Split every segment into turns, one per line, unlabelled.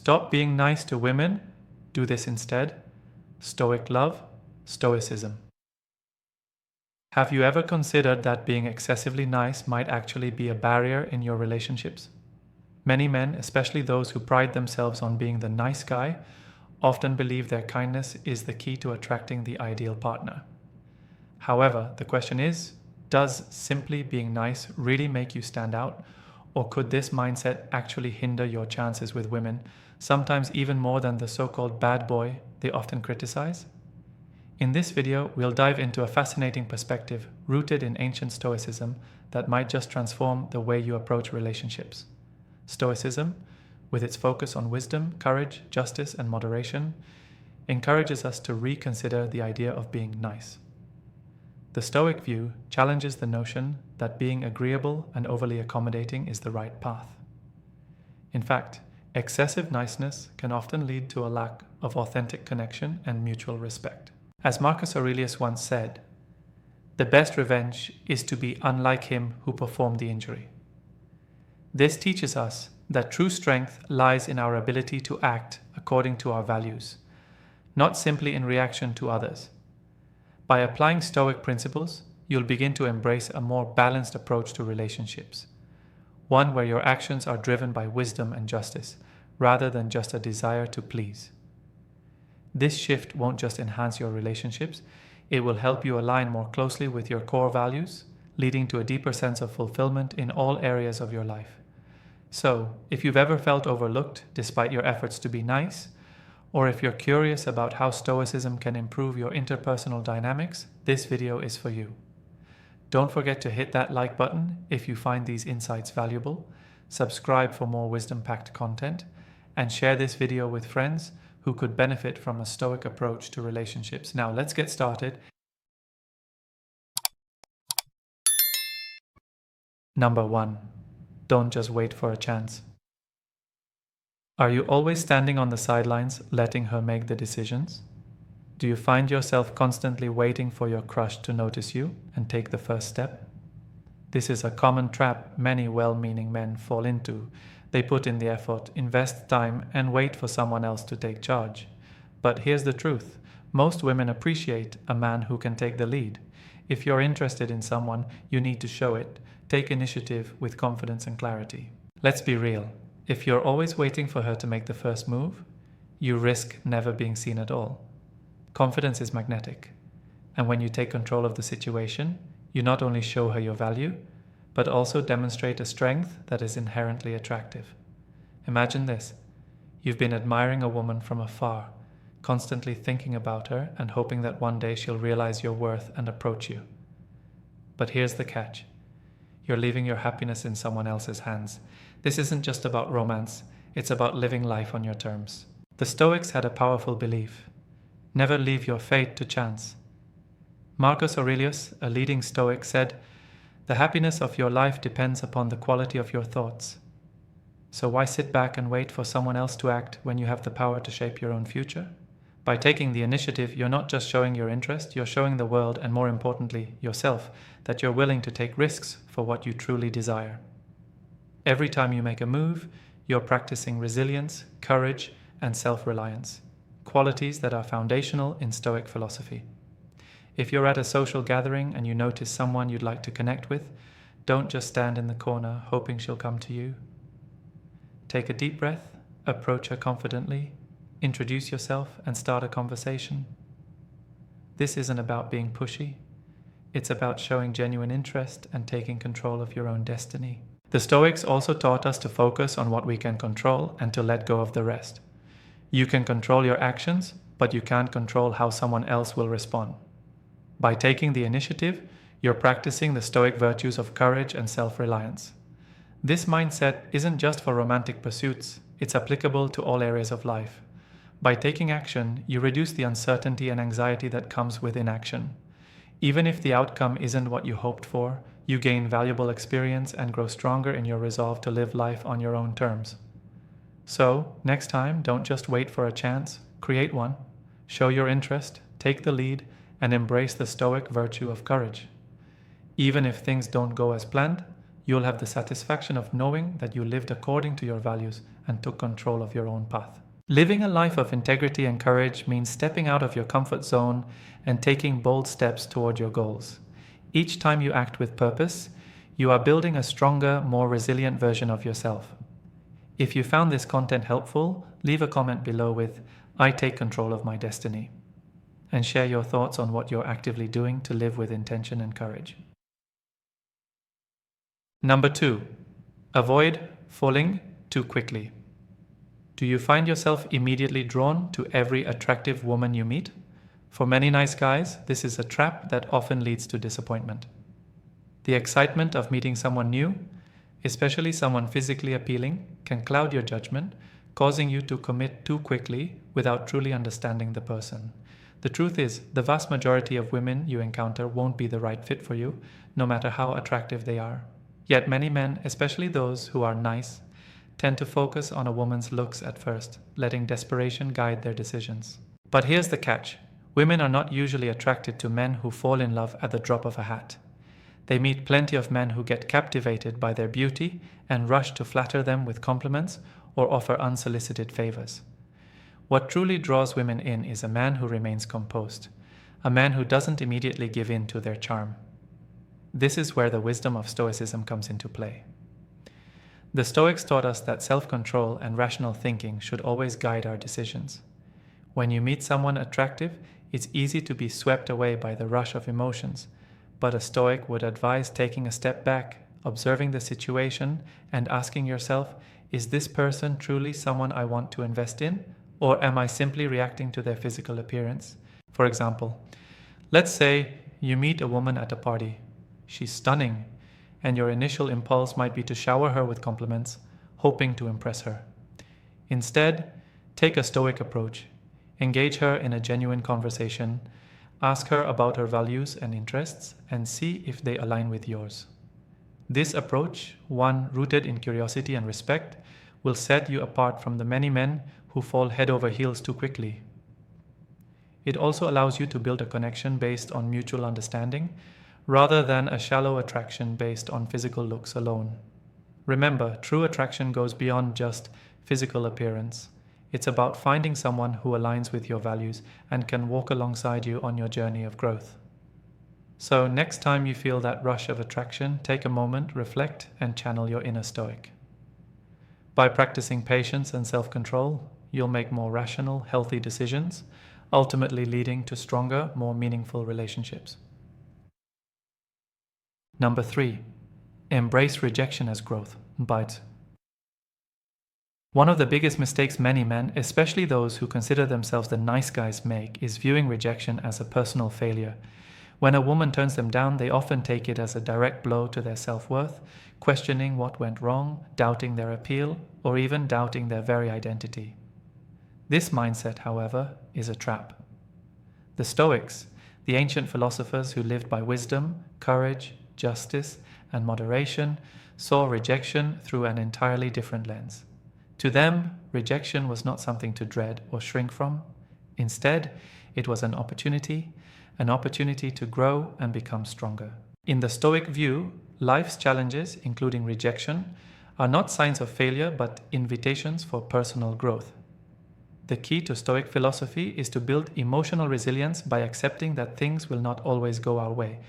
Stop being nice to women. Do this instead. Stoic love, Stoicism. Have you ever considered that being excessively nice might actually be a barrier in your relationships? Many men, especially those who pride themselves on being the nice guy, often believe their kindness is the key to attracting the ideal partner. However, the question is, does simply being nice really make you stand out? Or could this mindset actually hinder your chances with women, sometimes even more than the so-called bad boy they often criticize? In this video, we'll dive into a fascinating perspective rooted in ancient Stoicism that might just transform the way you approach relationships. Stoicism, with its focus on wisdom, courage, justice, and moderation, encourages us to reconsider the idea of being nice. The Stoic view challenges the notion that being agreeable and overly accommodating is the right path. In fact, excessive niceness can often lead to a lack of authentic connection and mutual respect. As Marcus Aurelius once said, "The best revenge is to be unlike him who performed the injury." This teaches us that true strength lies in our ability to act according to our values, not simply in reaction to others. By applying Stoic principles, you'll begin to embrace a more balanced approach to relationships, one where your actions are driven by wisdom and justice, rather than just a desire to please. This shift won't just enhance your relationships, it will help you align more closely with your core values, leading to a deeper sense of fulfillment in all areas of your life. So, if you've ever felt overlooked despite your efforts to be nice, or if you're curious about how Stoicism can improve your interpersonal dynamics, this video is for you. Don't forget to hit that like button if you find these insights valuable, subscribe for more wisdom-packed content, and share this video with friends who could benefit from a Stoic approach to relationships. Now, let's get started. Number 1. Don't just wait for a chance. Are you always standing on the sidelines, letting her make the decisions? Do you find yourself constantly waiting for your crush to notice you and take the first step? This is a common trap many well-meaning men fall into. They put in the effort, invest time, and wait for someone else to take charge. But here's the truth. Most women appreciate a man who can take the lead. If you're interested in someone, you need to show it. Take initiative with confidence and clarity. Let's be real. If you're always waiting for her to make the first move, you risk never being seen at all. Confidence is magnetic, and when you take control of the situation, you not only show her your value, but also demonstrate a strength that is inherently attractive. Imagine this. You've been admiring a woman from afar, constantly thinking about her and hoping that one day she'll realize your worth and approach you. But here's the catch. You're leaving your happiness in someone else's hands. This isn't just about romance, it's about living life on your terms. The Stoics had a powerful belief. Never leave your fate to chance. Marcus Aurelius, a leading Stoic, said, "The happiness of your life depends upon the quality of your thoughts." So why sit back and wait for someone else to act when you have the power to shape your own future? By taking the initiative, you're not just showing your interest, you're showing the world, and more importantly, yourself, that you're willing to take risks for what you truly desire. Every time you make a move, you're practicing resilience, courage, and self-reliance, qualities that are foundational in Stoic philosophy. If you're at a social gathering and you notice someone you'd like to connect with, don't just stand in the corner hoping she'll come to you. Take a deep breath, approach her confidently, introduce yourself, and start a conversation. This isn't about being pushy. It's about showing genuine interest and taking control of your own destiny. The Stoics also taught us to focus on what we can control and to let go of the rest. You can control your actions, but you can't control how someone else will respond. By taking the initiative, you're practicing the Stoic virtues of courage and self-reliance. This mindset isn't just for romantic pursuits, it's applicable to all areas of life. By taking action, you reduce the uncertainty and anxiety that comes with inaction. Even if the outcome isn't what you hoped for, you gain valuable experience and grow stronger in your resolve to live life on your own terms. So, next time, don't just wait for a chance, create one. Show your interest, take the lead, and embrace the Stoic virtue of courage. Even if things don't go as planned, you'll have the satisfaction of knowing that you lived according to your values and took control of your own path. Living a life of integrity and courage means stepping out of your comfort zone and taking bold steps toward your goals. Each time you act with purpose, you are building a stronger, more resilient version of yourself. If you found this content helpful, leave a comment below with "I take control of my destiny," and share your thoughts on what you're actively doing to live with intention and courage. Number 2, avoid falling too quickly. Do you find yourself immediately drawn to every attractive woman you meet? For many nice guys, this is a trap that often leads to disappointment. The excitement of meeting someone new, especially someone physically appealing, can cloud your judgment, causing you to commit too quickly without truly understanding the person. The truth is, the vast majority of women you encounter won't be the right fit for you, no matter how attractive they are. Yet many men, especially those who are nice, tend to focus on a woman's looks at first, letting desperation guide their decisions. But here's the catch. Women are not usually attracted to men who fall in love at the drop of a hat. They meet plenty of men who get captivated by their beauty and rush to flatter them with compliments or offer unsolicited favors. What truly draws women in is a man who remains composed, a man who doesn't immediately give in to their charm. This is where the wisdom of Stoicism comes into play. The Stoics taught us that self-control and rational thinking should always guide our decisions. When you meet someone attractive, it's easy to be swept away by the rush of emotions, but a Stoic would advise taking a step back, observing the situation, and asking yourself, is this person truly someone I want to invest in, or am I simply reacting to their physical appearance? For example, let's say you meet a woman at a party. She's stunning, and your initial impulse might be to shower her with compliments, hoping to impress her. Instead, take a Stoic approach. Engage her in a genuine conversation, ask her about her values and interests, and see if they align with yours. This approach, one rooted in curiosity and respect, will set you apart from the many men who fall head over heels too quickly. It also allows you to build a connection based on mutual understanding, rather than a shallow attraction based on physical looks alone. Remember, true attraction goes beyond just physical appearance. It's about finding someone who aligns with your values and can walk alongside you on your journey of growth. So next time you feel that rush of attraction, take a moment, reflect, and channel your inner Stoic. By practicing patience and self-control, you'll make more rational, healthy decisions, ultimately leading to stronger, more meaningful relationships. Number 3, embrace rejection as growth. But one of the biggest mistakes many men, especially those who consider themselves the nice guys, make is viewing rejection as a personal failure. When a woman turns them down, they often take it as a direct blow to their self-worth, questioning what went wrong, doubting their appeal, or even doubting their very identity. This mindset, however, is a trap. The Stoics, the ancient philosophers who lived by wisdom, courage, justice, and moderation, saw rejection through an entirely different lens. To them, rejection was not something to dread or shrink from. Instead, it was an opportunity to grow and become stronger. In the Stoic view, life's challenges, including rejection, are not signs of failure but invitations for personal growth. The key to Stoic philosophy is to build emotional resilience by accepting that things will not always go our way,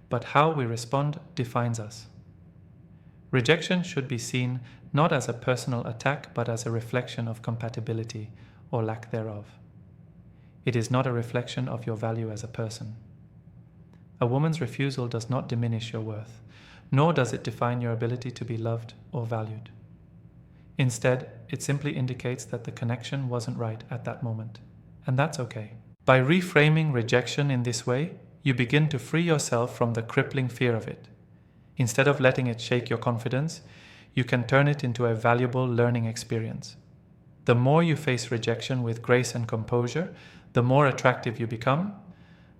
but how we respond defines us. Rejection should be seen not as a personal attack, but as a reflection of compatibility or lack thereof. It is not a reflection of your value as a person. A woman's refusal does not diminish your worth, nor does it define your ability to be loved or valued. Instead, it simply indicates that the connection wasn't right at that moment, and that's okay. By reframing rejection in this way, you begin to free yourself from the crippling fear of it. Instead of letting it shake your confidence, you can turn it into a valuable learning experience. The more you face rejection with grace and composure, the more attractive you become,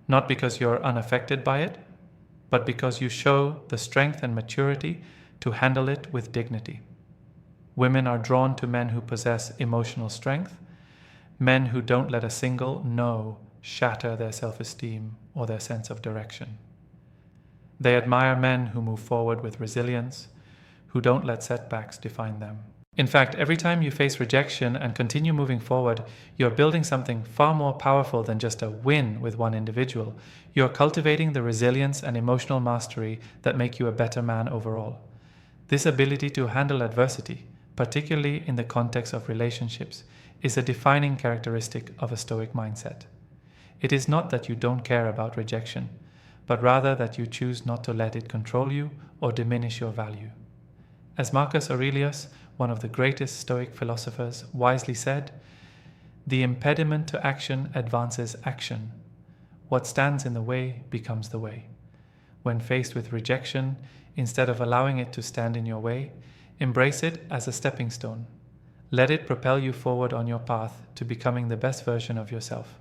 not because you're unaffected by it, but because you show the strength and maturity to handle it with dignity. Women are drawn to men who possess emotional strength, men who don't let a single no shatter their self-esteem or their sense of direction. They admire men who move forward with resilience, who don't let setbacks define them. In fact, every time you face rejection and continue moving forward, you're building something far more powerful than just a win with one individual. You're cultivating the resilience and emotional mastery that make you a better man overall. This ability to handle adversity, particularly in the context of relationships, is a defining characteristic of a Stoic mindset. It is not that you don't care about rejection, but rather that you choose not to let it control you or diminish your value. As Marcus Aurelius, one of the greatest Stoic philosophers, wisely said, "The impediment to action advances action. What stands in the way becomes the way." When faced with rejection, instead of allowing it to stand in your way, embrace it as a stepping stone. Let it propel you forward on your path to becoming the best version of yourself.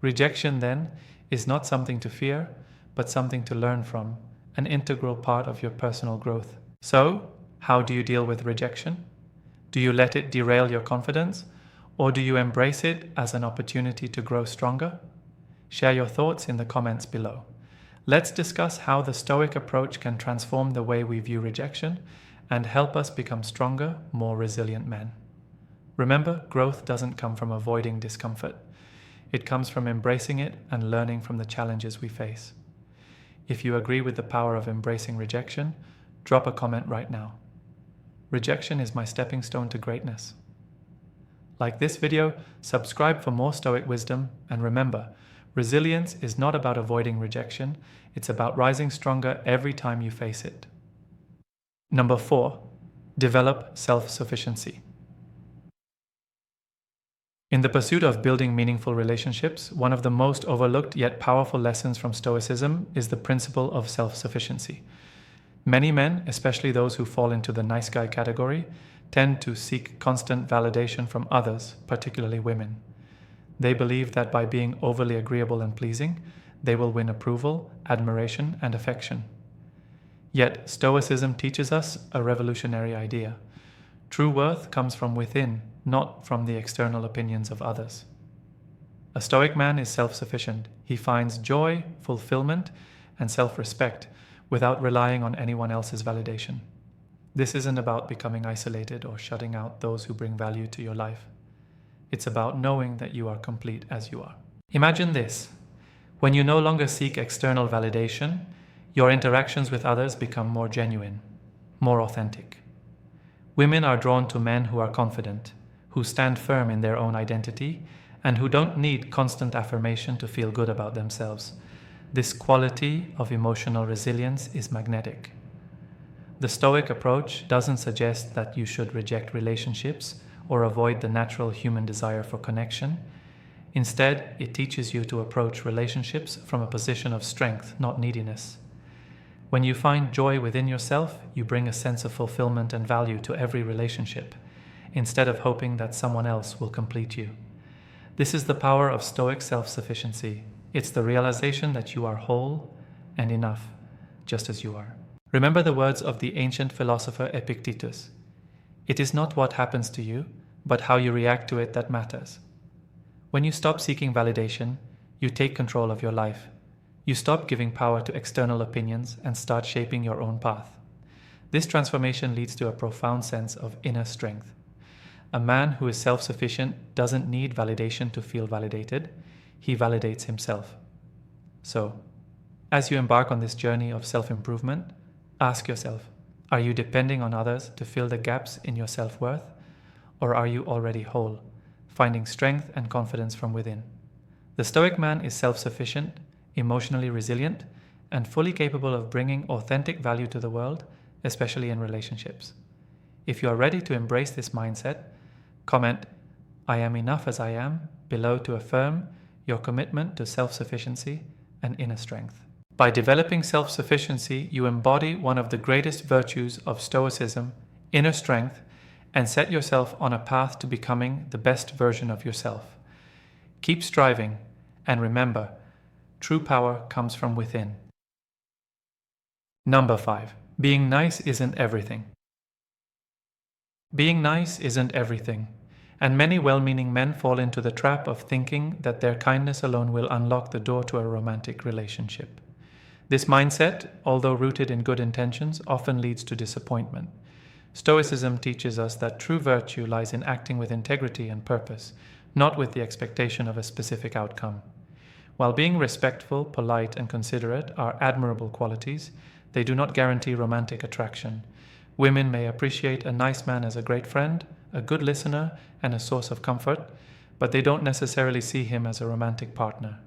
Rejection, then, is not something to fear, but something to learn from, an integral part of your personal growth. So, how do you deal with rejection? Do you let it derail your confidence, or do you embrace it as an opportunity to grow stronger? Share your thoughts in the comments below. Let's discuss how the Stoic approach can transform the way we view rejection and help us become stronger, more resilient men. Remember, growth doesn't come from avoiding discomfort. It comes from embracing it and learning from the challenges we face. If you agree with the power of embracing rejection, drop a comment right now. Rejection is my stepping stone to greatness. Like this video, subscribe for more Stoic wisdom, and remember, resilience is not about avoiding rejection, it's about rising stronger every time you face it. Number 4, develop self-sufficiency. In the pursuit of building meaningful relationships, one of the most overlooked yet powerful lessons from Stoicism is the principle of self-sufficiency. Many men, especially those who fall into the nice guy category, tend to seek constant validation from others, particularly women. They believe that by being overly agreeable and pleasing, they will win approval, admiration, and affection. Yet, Stoicism teaches us a revolutionary idea. True worth comes from within, not from the external opinions of others. A Stoic man is self-sufficient. He finds joy, fulfillment, and self-respect without relying on anyone else's validation. This isn't about becoming isolated or shutting out those who bring value to your life. It's about knowing that you are complete as you are. Imagine this. When you no longer seek external validation, your interactions with others become more genuine, more authentic. Women are drawn to men who are confident, who stand firm in their own identity, and who don't need constant affirmation to feel good about themselves. This quality of emotional resilience is magnetic. The Stoic approach doesn't suggest that you should reject relationships or avoid the natural human desire for connection. Instead, it teaches you to approach relationships from a position of strength, not neediness. When you find joy within yourself, you bring a sense of fulfillment and value to every relationship, instead of hoping that someone else will complete you. This is the power of Stoic self-sufficiency. It's the realization that you are whole and enough, just as you are. Remember the words of the ancient philosopher Epictetus. It is not what happens to you, but how you react to it that matters. When you stop seeking validation, you take control of your life. You stop giving power to external opinions and start shaping your own path. This transformation leads to a profound sense of inner strength. A man who is self-sufficient doesn't need validation to feel validated. He validates himself. So, as you embark on this journey of self-improvement, ask yourself, are you depending on others to fill the gaps in your self-worth? Or are you already whole, finding strength and confidence from within? The Stoic man is self-sufficient, emotionally resilient, and fully capable of bringing authentic value to the world, especially in relationships. If you are ready to embrace this mindset, comment, "I am enough as I am," below to affirm your commitment to self-sufficiency and inner strength. By developing self-sufficiency, you embody one of the greatest virtues of Stoicism, inner strength, and set yourself on a path to becoming the best version of yourself. Keep striving, and remember, true power comes from within. Number 5. Being nice isn't everything. Being nice isn't everything, and many well-meaning men fall into the trap of thinking that their kindness alone will unlock the door to a romantic relationship. This mindset, although rooted in good intentions, often leads to disappointment. Stoicism teaches us that true virtue lies in acting with integrity and purpose, not with the expectation of a specific outcome. While being respectful, polite, and considerate are admirable qualities, they do not guarantee romantic attraction. Women may appreciate a nice man as a great friend, a good listener, and a source of comfort, but they don't necessarily see him as a romantic partner.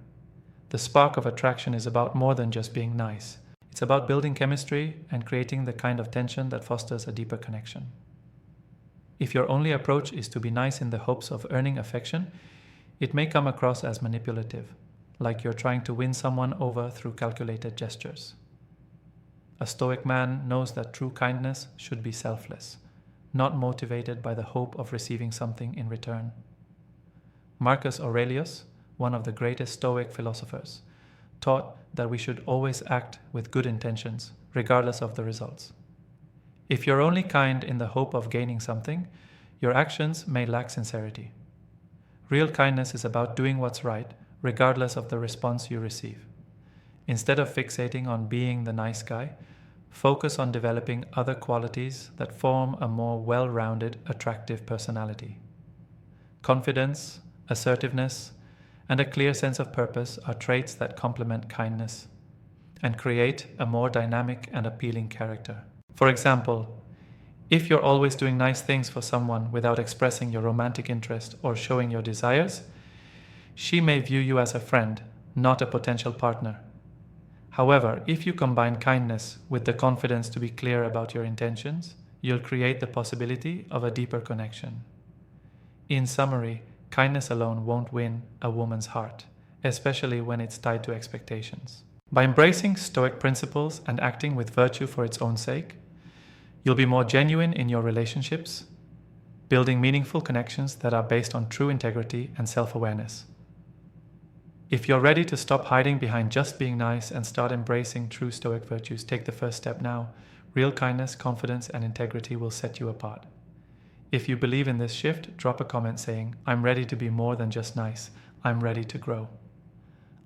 The spark of attraction is about more than just being nice. It's about building chemistry and creating the kind of tension that fosters a deeper connection. If your only approach is to be nice in the hopes of earning affection, it may come across as manipulative, like you're trying to win someone over through calculated gestures. A Stoic man knows that true kindness should be selfless, not motivated by the hope of receiving something in return. Marcus Aurelius, one of the greatest Stoic philosophers, taught that we should always act with good intentions, regardless of the results. If you're only kind in the hope of gaining something, your actions may lack sincerity. Real kindness is about doing what's right, regardless of the response you receive. Instead of fixating on being the nice guy, focus on developing other qualities that form a more well-rounded, attractive personality. Confidence, assertiveness, and a clear sense of purpose are traits that complement kindness and create a more dynamic and appealing character. For example, if you're always doing nice things for someone without expressing your romantic interest or showing your desires, she may view you as a friend, not a potential partner. However, if you combine kindness with the confidence to be clear about your intentions, you'll create the possibility of a deeper connection. In summary, kindness alone won't win a woman's heart, especially when it's tied to expectations. By embracing Stoic principles and acting with virtue for its own sake, you'll be more genuine in your relationships, building meaningful connections that are based on true integrity and self-awareness. If you're ready to stop hiding behind just being nice and start embracing true Stoic virtues, take the first step now. Real kindness, confidence, and integrity will set you apart. If you believe in this shift, drop a comment saying, "I'm ready to be more than just nice. I'm ready to grow."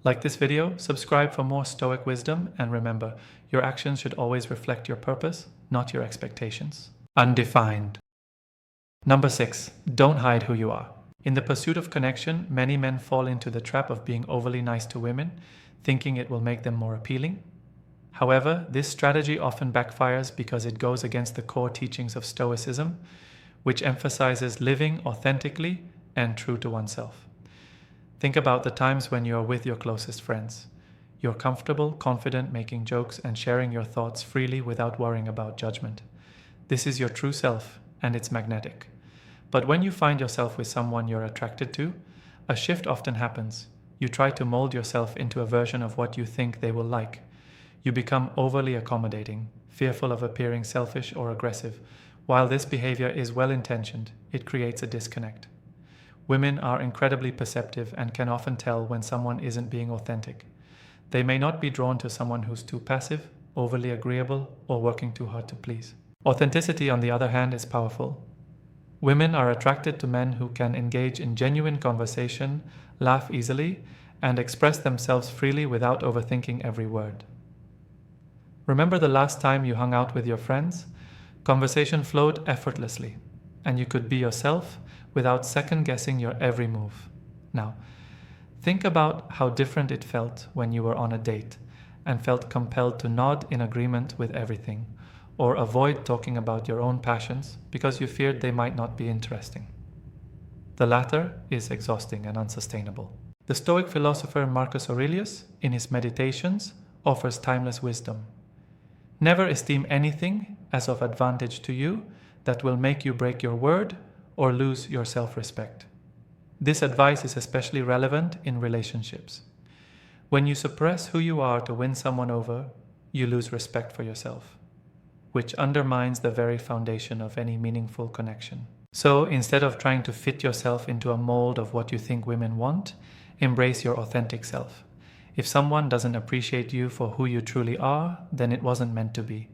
Like this video, subscribe for more Stoic wisdom, and remember, your actions should always reflect your purpose, not your expectations. Undefined. Number 6. Don't hide who you are. In the pursuit of connection, many men fall into the trap of being overly nice to women, thinking it will make them more appealing. However, this strategy often backfires because it goes against the core teachings of Stoicism, which emphasizes living authentically and true to oneself. Think about the times when you're with your closest friends. You're comfortable, confident, making jokes and sharing your thoughts freely without worrying about judgment. This is your true self, and it's magnetic. But when you find yourself with someone you're attracted to, a shift often happens. You try to mold yourself into a version of what you think they will like. You become overly accommodating, fearful of appearing selfish or aggressive. While this behavior is well-intentioned, it creates a disconnect. Women are incredibly perceptive and can often tell when someone isn't being authentic. They may not be drawn to someone who's too passive, overly agreeable, or working too hard to please. Authenticity, on the other hand, is powerful. Women are attracted to men who can engage in genuine conversation, laugh easily, and express themselves freely without overthinking every word. Remember the last time you hung out with your friends? Conversation flowed effortlessly, and you could be yourself without second-guessing your every move. Now, think about how different it felt when you were on a date and felt compelled to nod in agreement with everything, or avoid talking about your own passions because you feared they might not be interesting. The latter is exhausting and unsustainable. The Stoic philosopher Marcus Aurelius, in his Meditations, offers timeless wisdom. Never esteem anything as of advantage to you that will make you break your word or lose your self-respect. This advice is especially relevant in relationships. When you suppress who you are to win someone over, you lose respect for yourself, which undermines the very foundation of any meaningful connection. So instead of trying to fit yourself into a mold of what you think women want, embrace your authentic self. If someone doesn't appreciate you for who you truly are, then it wasn't meant to be.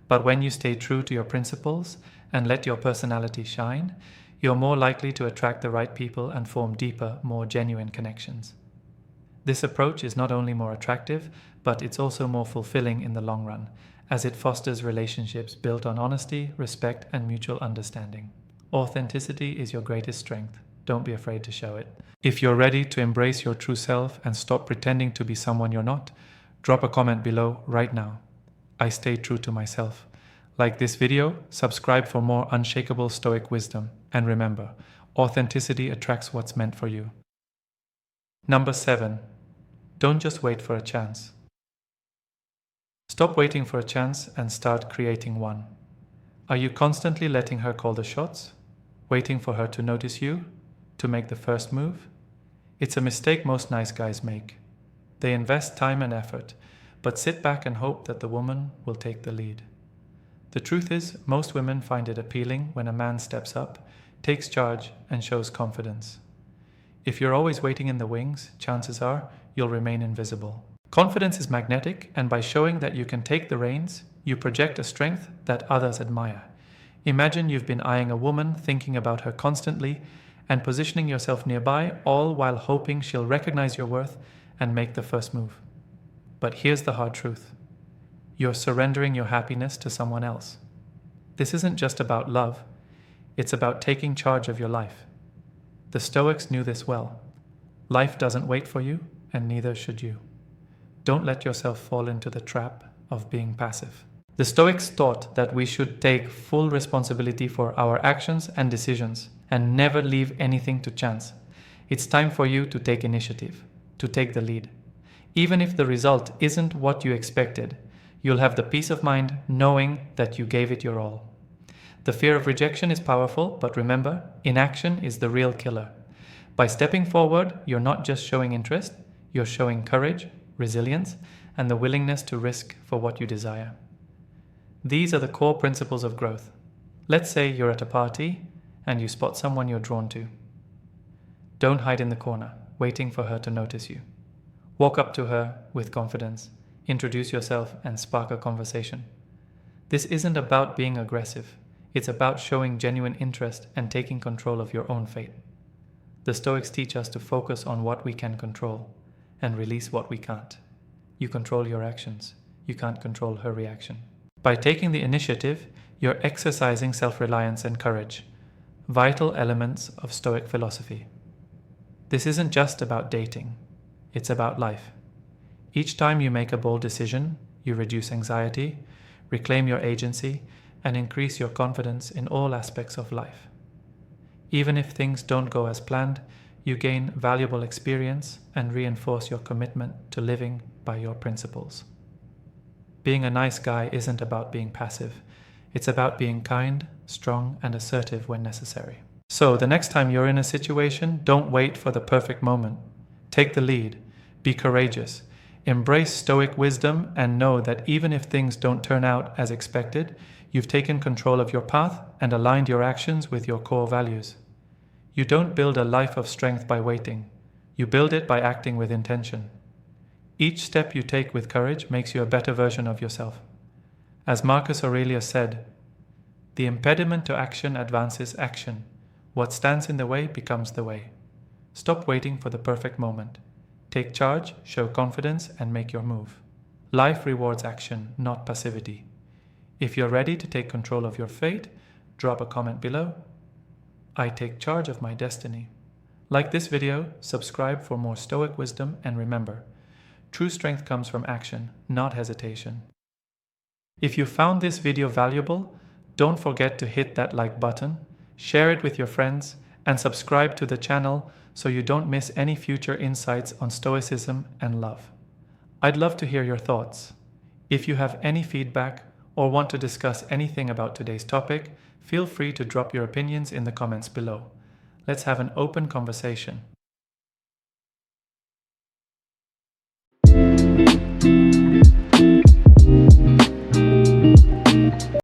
But when you stay true to your principles and let your personality shine, you're more likely to attract the right people and form deeper, more genuine connections. This approach is not only more attractive, but it's also more fulfilling in the long run, as it fosters relationships built on honesty, respect, and mutual understanding. Authenticity is your greatest strength. Don't be afraid to show it. If you're ready to embrace your true self and stop pretending to be someone you're not, drop a comment below right now. I stay true to myself. Like this video, subscribe for more unshakable Stoic wisdom, and remember, authenticity attracts what's meant for you. Number 7. Don't just wait for a chance. Stop waiting for a chance and start creating one. Are you constantly letting her call the shots? Waiting for her to notice you? To make the first move? It's a mistake most nice guys make. They invest time and effort, but sit back and hope that the woman will take the lead. The truth is, most women find it appealing when a man steps up, takes charge, and shows confidence. If you're always waiting in the wings, chances are you'll remain invisible. Confidence is magnetic, and by showing that you can take the reins, you project a strength that others admire. Imagine you've been eyeing a woman, thinking about her constantly, and positioning yourself nearby, all while hoping she'll recognize your worth and make the first move. But here's the hard truth. You're surrendering your happiness to someone else. This isn't just about love, it's about taking charge of your life. The Stoics knew this well. Life doesn't wait for you, and neither should you. Don't let yourself fall into the trap of being passive. The Stoics taught that we should take full responsibility for our actions and decisions and never leave anything to chance. It's time for you to take initiative, to take the lead. Even if the result isn't what you expected, you'll have the peace of mind knowing that you gave it your all. The fear of rejection is powerful, but remember, inaction is the real killer. By stepping forward, you're not just showing interest, you're showing courage, resilience, and the willingness to risk for what you desire. These are the core principles of growth. Let's say you're at a party and you spot someone you're drawn to. Don't hide in the corner, waiting for her to notice you. Walk up to her with confidence, introduce yourself, and spark a conversation. This isn't about being aggressive. It's about showing genuine interest and taking control of your own fate. The Stoics teach us to focus on what we can control and release what we can't. You control your actions. You can't control her reaction. By taking the initiative, you're exercising self-reliance and courage, vital elements of Stoic philosophy. This isn't just about dating. It's about life. Each time you make a bold decision, you reduce anxiety, reclaim your agency, and increase your confidence in all aspects of life. Even if things don't go as planned, you gain valuable experience and reinforce your commitment to living by your principles. Being a nice guy isn't about being passive. It's about being kind, strong, and assertive when necessary. So the next time you're in a situation, don't wait for the perfect moment. Take the lead. Be courageous. Embrace Stoic wisdom and know that even if things don't turn out as expected, you've taken control of your path and aligned your actions with your core values. You don't build a life of strength by waiting. You build it by acting with intention. Each step you take with courage makes you a better version of yourself. As Marcus Aurelius said, "The impediment to action advances action. What stands in the way becomes the way." Stop waiting for the perfect moment. Take charge, show confidence, and make your move. Life rewards action, not passivity. If you're ready to take control of your fate, drop a comment below. I take charge of my destiny. Like this video, subscribe for more Stoic wisdom, and remember, true strength comes from action, not hesitation. If you found this video valuable, don't forget to hit that like button, share it with your friends, and subscribe to the channel so you don't miss any future insights on Stoicism and love. I'd love to hear your thoughts. If you have any feedback or want to discuss anything about today's topic, feel free to drop your opinions in the comments below. Let's have an open conversation.